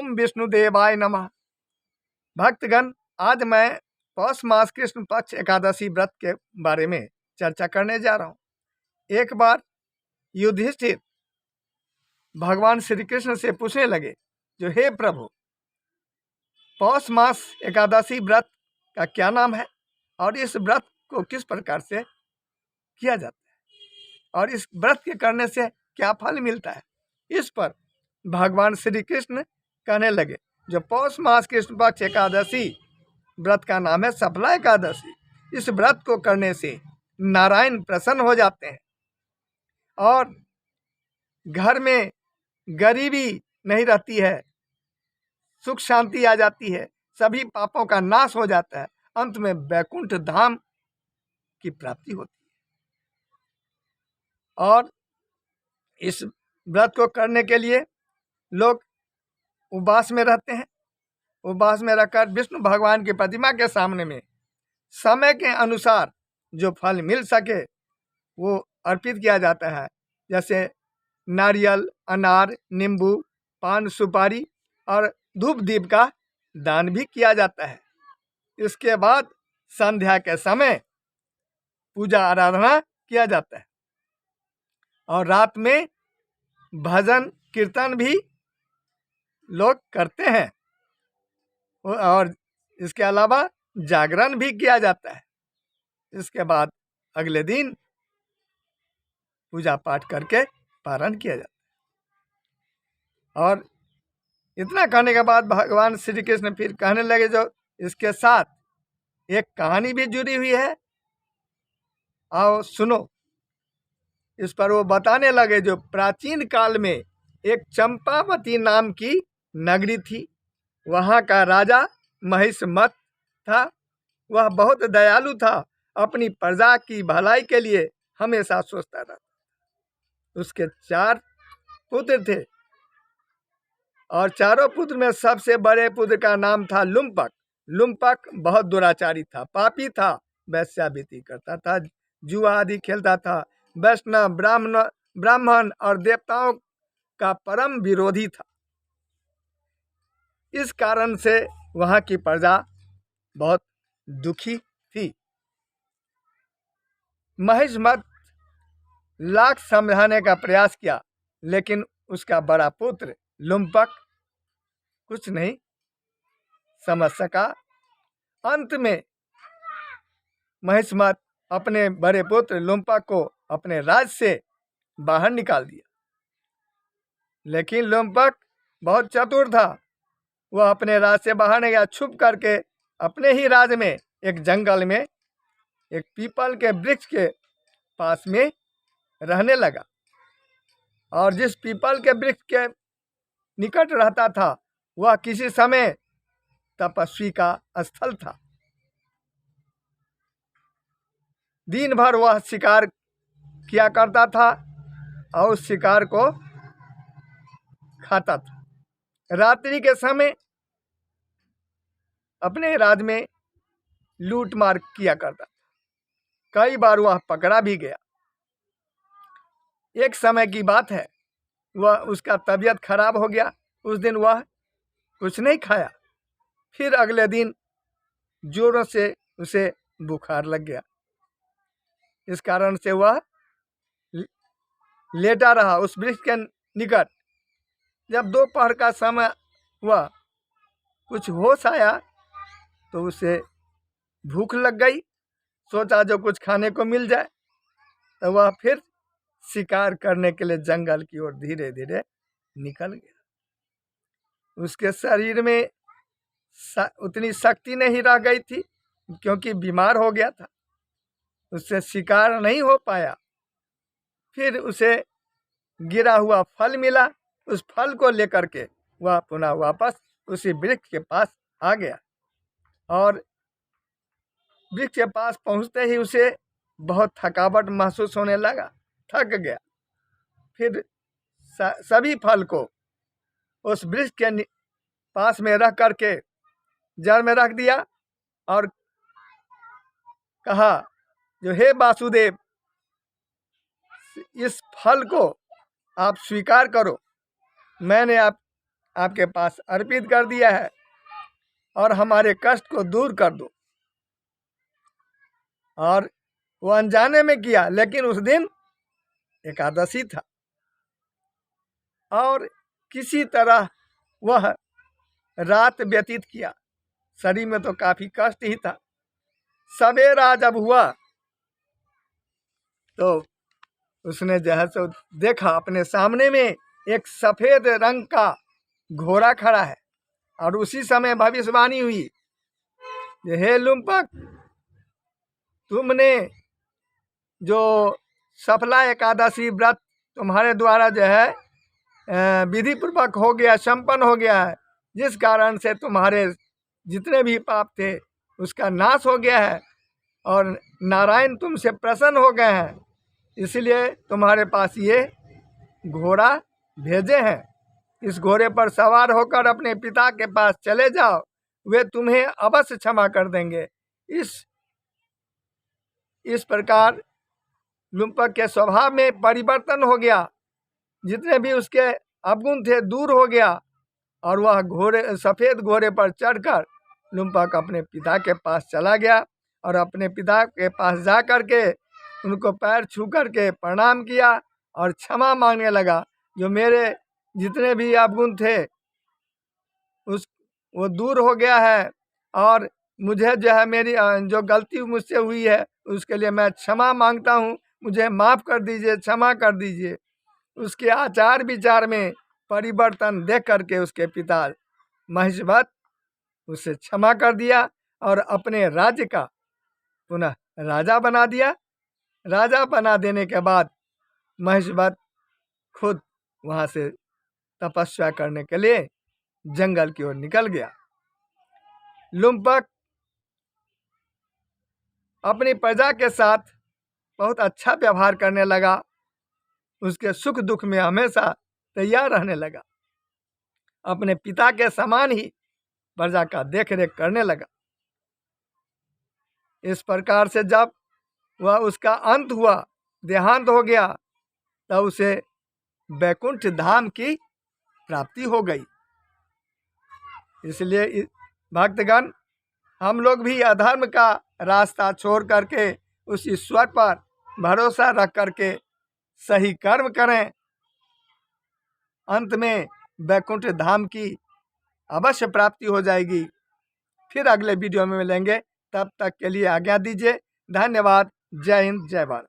ओम विष्णुदेवाय नमः। भक्तगण, आज मैं पौष मास कृष्ण पक्ष एकादशी व्रत के बारे में चर्चा करने जा रहा हूँ। एक बार युधिष्ठिर भगवान श्री कृष्ण से पूछने लगे, जो हे प्रभु, पौष मास एकादशी व्रत का क्या नाम है और इस व्रत को किस प्रकार से किया जाता है और इस व्रत के करने से क्या फल मिलता है। इस पर भगवान श्री कृष्ण कहने लगे, जो पौष मास कृष्ण पक्ष एकादशी व्रत का नाम है सफला एकादशी। इस व्रत को करने से नारायण प्रसन्न हो जाते हैं और घर में गरीबी नहीं रहती है, सुख शांति आ जाती है, सभी पापों का नाश हो जाता है, अंत में वैकुंठ धाम की प्राप्ति होती है। और इस व्रत को करने के लिए लोग उपवास में रहते हैं। उपवास में रहकर विष्णु भगवान की प्रतिमा के सामने में समय के अनुसार जो फल मिल सके वो अर्पित किया जाता है, जैसे नारियल, अनार, नींबू, पान, सुपारी और धूप दीप का दान भी किया जाता है। इसके बाद संध्या के समय पूजा आराधना किया जाता है और रात में भजन कीर्तन भी लोग करते हैं और इसके अलावा जागरण भी किया जाता है। इसके बाद अगले दिन पूजा पाठ करके पारण किया जाता है। और इतना कहने के बाद भगवान श्री कृष्ण फिर कहने लगे, जो इसके साथ एक कहानी भी जुड़ी हुई है, आओ सुनो। इस पर वो बताने लगे, जो प्राचीन काल में एक चंपावती नाम की नगरी थी। वहाँ का राजा महिष्मत था। वह बहुत दयालु था, अपनी प्रजा की भलाई के लिए हमेशा सोचता था। उसके 4 पुत्र थे और चारों पुत्र में सबसे बड़े पुत्र का नाम था लुम्पक। लुम्पक बहुत दुराचारी था, पापी था, वैश्यावृत्ति करता था, जुआ आदि खेलता था, वैष्णव ब्राह्मण और देवताओं का परम विरोधी था। इस कारण से वहाँ की प्रजा बहुत दुखी थी। महिष्मत लाख समझाने का प्रयास किया, लेकिन उसका बड़ा पुत्र लुम्पक कुछ नहीं समझ सका। अंत में महिष्मत अपने बड़े पुत्र लुम्पक को अपने राज्य से बाहर निकाल दिया। लेकिन लुम्पक बहुत चतुर था, वह अपने राज्य से बाहर नहीं गया। छुप करके अपने ही राज्य में एक जंगल में एक पीपल के वृक्ष के पास में रहने लगा और जिस पीपल के वृक्ष के निकट रहता था वह किसी समय तपस्वी का स्थल था। दिन भर वह शिकार किया करता था और उस शिकार को खाता था। रात्रि के समय अपने राज्य में लूट मार किया करता था। कई बार वह पकड़ा भी गया। एक समय की बात है, वह उसका तबीयत खराब हो गया। उस दिन वह कुछ नहीं खाया। फिर अगले दिन जोरों से उसे बुखार लग गया। इस कारण से वह लेटा रहा उस वृक्ष के निकट। जब दोपहर का समय हुआ, कुछ होश आया तो उसे भूख लग गई। सोचा जो कुछ खाने को मिल जाए, तो वह फिर शिकार करने के लिए जंगल की ओर धीरे धीरे निकल गया। उसके शरीर में उतनी शक्ति नहीं रह गई थी, क्योंकि बीमार हो गया था। उससे शिकार नहीं हो पाया। फिर उसे गिरा हुआ फल मिला। उस फल को लेकर के वह पुनः वापस उसी वृक्ष के पास आ गया और वृक्ष के पास पहुंचते ही उसे बहुत थकावट महसूस होने लगा, थक गया। फिर सभी फल को उस वृक्ष के पास में रख करके जड़ में रख दिया और कहा, जो हे वासुदेव, इस फल को आप स्वीकार करो। मैंने आपके पास अर्पित कर दिया है और हमारे कष्ट को दूर कर दो। और वो अनजाने में किया, लेकिन उस दिन एकादशी था और किसी तरह वह रात व्यतीत किया। शरीर में तो काफी कष्ट ही था। सवेरा जब हुआ तो उसने जो है सो देखा अपने सामने में एक सफेद रंग का घोड़ा खड़ा है और उसी समय भविष्यवाणी हुई, हे लुम्पक, तुमने जो सफला एकादशी व्रत तुम्हारे द्वारा जो है विधि पूर्वक हो गया, संपन्न हो गया है, जिस कारण से तुम्हारे जितने भी पाप थे उसका नाश हो गया है और नारायण तुमसे प्रसन्न हो गए हैं, इसलिए तुम्हारे पास ये घोड़ा भेजे हैं। इस घोड़े पर सवार होकर अपने पिता के पास चले जाओ, वे तुम्हें अवश्य क्षमा कर देंगे। इस प्रकार लुम्पक के स्वभाव में परिवर्तन हो गया, जितने भी उसके अवगुण थे दूर हो गया और वह सफेद घोड़े पर चढ़कर लुम्पक अपने पिता के पास चला गया और अपने पिता के पास जा कर के उनको पैर छू कर के प्रणाम किया और क्षमा मांगने लगा। जो मेरे जितने भी अवगुण थे वो दूर हो गया है और मुझे जो है मेरी जो गलती मुझसे हुई है उसके लिए मैं क्षमा मांगता हूँ, मुझे माफ़ कर दीजिए, क्षमा कर दीजिए। उसके आचार विचार में परिवर्तन देख करके उसके पिता महिषभट्ट उसे क्षमा कर दिया और अपने राज्य का पुनः राजा बना दिया। राजा बना देने के बाद महिषभट्ट खुद वहाँ से तपस्या करने के लिए जंगल की ओर निकल गया। लुम्पक अपनी प्रजा के साथ बहुत अच्छा व्यवहार करने लगा, उसके सुख दुख में हमेशा तैयार रहने लगा, अपने पिता के समान ही प्रजा का देख रेख करने लगा। इस प्रकार से जब वह उसका अंत हुआ, देहांत हो गया, तब उसे वैकुंठ धाम की प्राप्ति हो गई। इसलिए भक्तगण, हम लोग भी अधर्म का रास्ता छोड़ करके उस ईश्वर पर भरोसा रख करके सही कर्म करें, अंत में वैकुंठ धाम की अवश्य प्राप्ति हो जाएगी। फिर अगले वीडियो में मिलेंगे, तब तक के लिए आज्ञा दीजिए। धन्यवाद। जय हिंद, जय भारत।